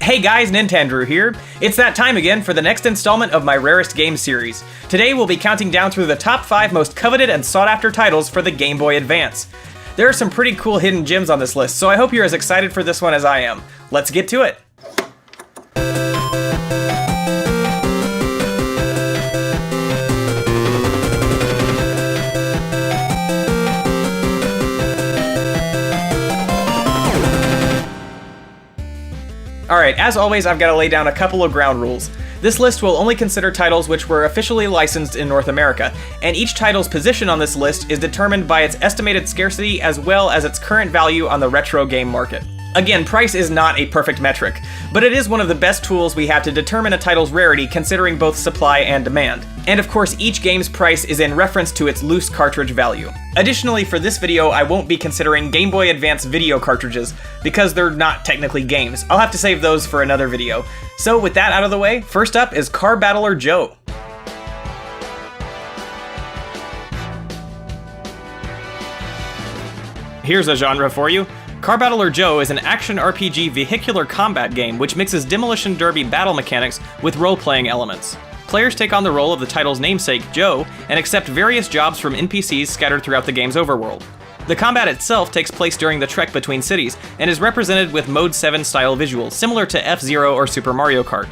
Hey guys, Nintendrew here. It's that time again for the next installment of my Rarest Games series. Today we'll be counting down through the top 5 most coveted and sought after titles for the Game Boy Advance. There are some pretty cool hidden gems on this list, so I hope you're as excited for this one as I am. Let's get to it. Alright, as always, I've got to lay down a couple of ground rules. This list will only consider titles which were officially licensed in North America, and each title's position on this list is determined by its estimated scarcity as well as its current value on the retro game market. Again, price is not a perfect metric, but it is one of the best tools we have to determine a title's rarity considering both supply and demand. And of course, each game's price is in reference to its loose cartridge value. Additionally, for this video, I won't be considering Game Boy Advance video cartridges, because they're not technically games. I'll have to save those for another video. So with that out of the way, first up is Car Battler Joe. Here's a genre for you. Car Battler Joe is an action RPG vehicular combat game which mixes Demolition Derby battle mechanics with role-playing elements. Players take on the role of the title's namesake, Joe, and accept various jobs from NPCs scattered throughout the game's overworld. The combat itself takes place during the trek between cities, and is represented with Mode 7 style visuals, similar to F-Zero or Super Mario Kart.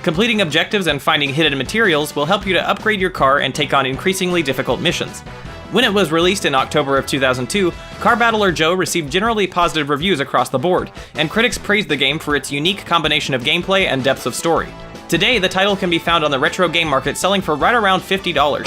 Completing objectives and finding hidden materials will help you to upgrade your car and take on increasingly difficult missions. When it was released in October of 2002, Car Battler Joe received generally positive reviews across the board, and critics praised the game for its unique combination of gameplay and depth of story. Today, the title can be found on the retro game market selling for right around $50.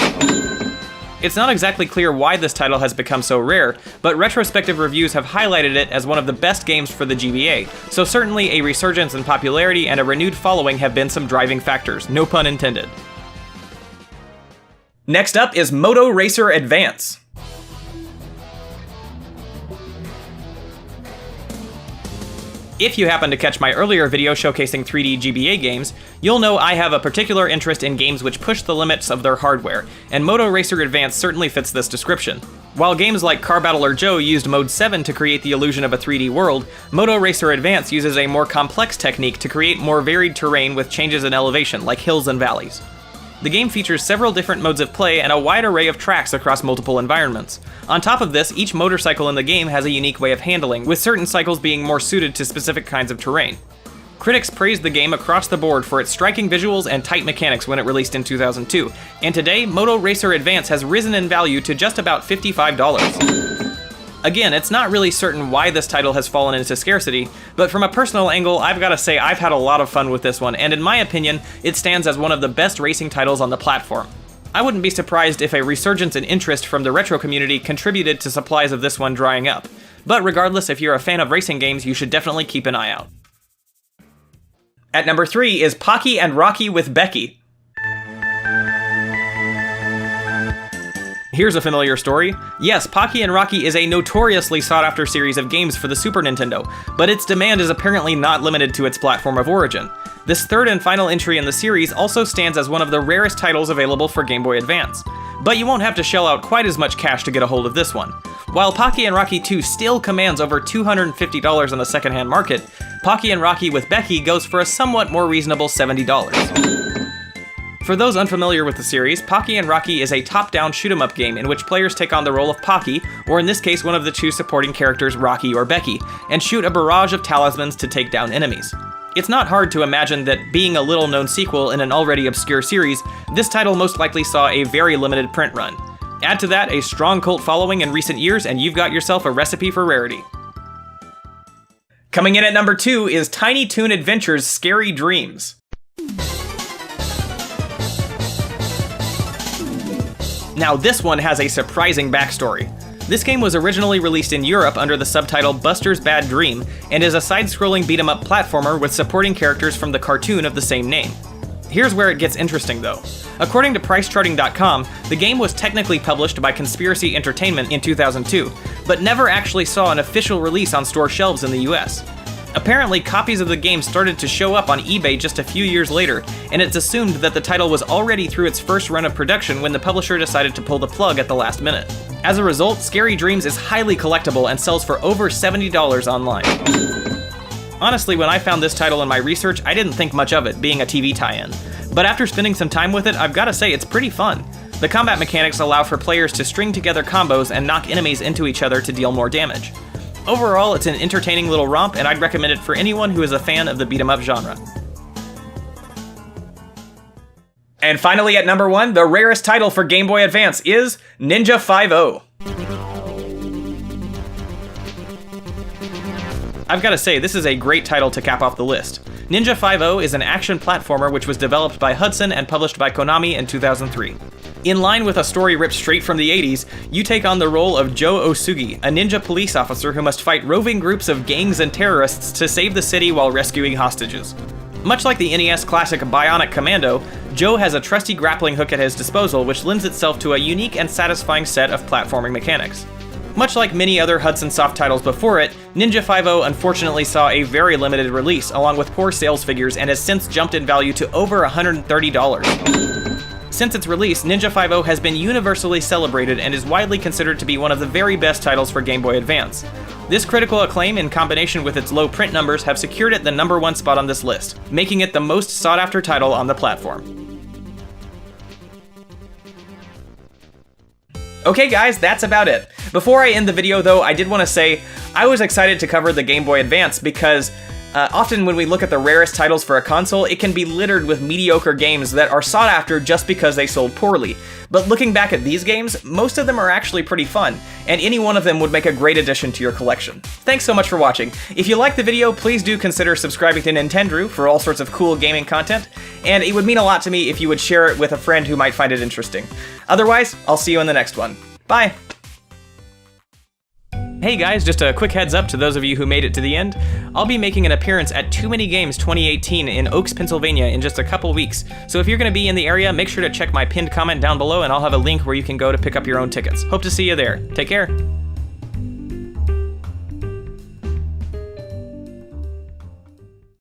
It's not exactly clear why this title has become so rare, but retrospective reviews have highlighted it as one of the best games for the GBA, so certainly a resurgence in popularity and a renewed following have been some driving factors, no pun intended. Next up is Moto Racer Advance. If you happen to catch my earlier video showcasing 3D GBA games, you'll know I have a particular interest in games which push the limits of their hardware, and Moto Racer Advance certainly fits this description. While games like Car Battler Joe used Mode 7 to create the illusion of a 3D world, Moto Racer Advance uses a more complex technique to create more varied terrain with changes in elevation, like hills and valleys. The game features several different modes of play and a wide array of tracks across multiple environments. On top of this, each motorcycle in the game has a unique way of handling, with certain cycles being more suited to specific kinds of terrain. Critics praised the game across the board for its striking visuals and tight mechanics when it released in 2002, and today, Moto Racer Advance has risen in value to just about $55. Again, it's not really certain why this title has fallen into scarcity, but from a personal angle, I've gotta say I've had a lot of fun with this one, and in my opinion, it stands as one of the best racing titles on the platform. I wouldn't be surprised if a resurgence in interest from the retro community contributed to supplies of this one drying up. But regardless, if you're a fan of racing games, you should definitely keep an eye out. At number 3 is Pocky and Rocky with Becky. Here's a familiar story. Yes, Pocky and Rocky is a notoriously sought-after series of games for the Super Nintendo, but its demand is apparently not limited to its platform of origin. This third and final entry in the series also stands as one of the rarest titles available for Game Boy Advance. But you won't have to shell out quite as much cash to get a hold of this one. While Pocky and Rocky 2 still commands over $250 on the secondhand market, Pocky and Rocky with Becky goes for a somewhat more reasonable $70. For those unfamiliar with the series, Pocky and Rocky is a top-down shoot-'em-up game in which players take on the role of Pocky, or in this case one of the two supporting characters Rocky or Becky, and shoot a barrage of talismans to take down enemies. It's not hard to imagine that, being a little-known sequel in an already obscure series, this title most likely saw a very limited print run. Add to that a strong cult following in recent years, and you've got yourself a recipe for rarity. Coming in at number 2 is Tiny Toon Adventures Scary Dreams. Now this one has a surprising backstory. This game was originally released in Europe under the subtitle Buster's Bad Dream, and is a side-scrolling beat-em-up platformer with supporting characters from the cartoon of the same name. Here's where it gets interesting though. According to PriceCharting.com, the game was technically published by Conspiracy Entertainment in 2002, but never actually saw an official release on store shelves in the US. Apparently, copies of the game started to show up on eBay just a few years later, and it's assumed that the title was already through its first run of production when the publisher decided to pull the plug at the last minute. As a result, Scary Dreams is highly collectible and sells for over $70 online. Honestly, when I found this title in my research, I didn't think much of it, being a TV tie-in. But after spending some time with it, I've gotta say it's pretty fun. The combat mechanics allow for players to string together combos and knock enemies into each other to deal more damage. Overall, it's an entertaining little romp, and I'd recommend it for anyone who is a fan of the beat-em-up genre. And finally at number 1, the rarest title for Game Boy Advance is Ninja 5-0. I've gotta say, this is a great title to cap off the list. Ninja 5-0 is an action platformer which was developed by Hudson and published by Konami in 2003. In line with a story ripped straight from the 80s, you take on the role of Joe Osugi, a ninja police officer who must fight roving groups of gangs and terrorists to save the city while rescuing hostages. Much like the NES classic Bionic Commando, Joe has a trusty grappling hook at his disposal which lends itself to a unique and satisfying set of platforming mechanics. Much like many other Hudson Soft titles before it, Ninja 5-0 unfortunately saw a very limited release along with poor sales figures and has since jumped in value to over $130. Since its release, Ninja 5-0 has been universally celebrated and is widely considered to be one of the very best titles for Game Boy Advance. This critical acclaim in combination with its low print numbers have secured it the number 1 spot on this list, making it the most sought after title on the platform. Okay guys, that's about it. Before I end the video though, I did want to say I was excited to cover the Game Boy Advance because often when we look at the rarest titles for a console, it can be littered with mediocre games that are sought after just because they sold poorly. But looking back at these games, most of them are actually pretty fun, and any one of them would make a great addition to your collection. Thanks so much for watching. If you liked the video, please do consider subscribing to Nintendrew for all sorts of cool gaming content, and it would mean a lot to me if you would share it with a friend who might find it interesting. Otherwise, I'll see you in the next one. Bye! Hey guys, just a quick heads up to those of you who made it to the end. I'll be making an appearance at Too Many Games 2018 in Oaks, Pennsylvania in just a couple weeks. So if you're gonna be in the area, make sure to check my pinned comment down below and I'll have a link where you can go to pick up your own tickets. Hope to see you there. Take care.